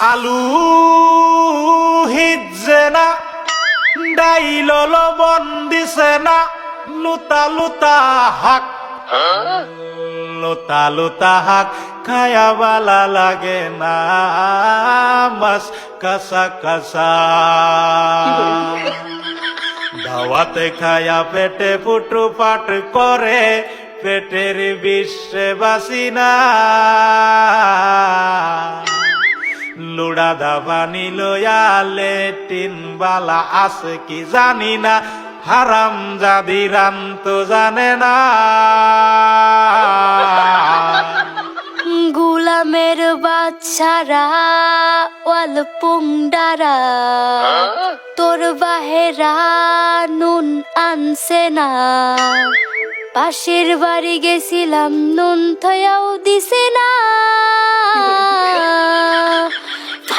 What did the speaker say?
আলু হিজে না ডাইল লবণ দিছে না লুতা লুতা হাক লুতা লুতা হাক খায়া বালা লাগে না মাছ কাঁচা কাঁচা দাওয়াতে খায়া পেটে ফুটু পাট করে পেটের বিশ্বে বাসি না লুড়া দাবা নিলয়া লেটিন বালা আছে কি জানি না হারাম জাদি রান তো জানে না গুলামের বাচ্চারা ওয়াল পুংডারা তোর বাহেরা নুন আনছে না পাশের বাড়ি গেছিলাম নুন থয়াও দিছে না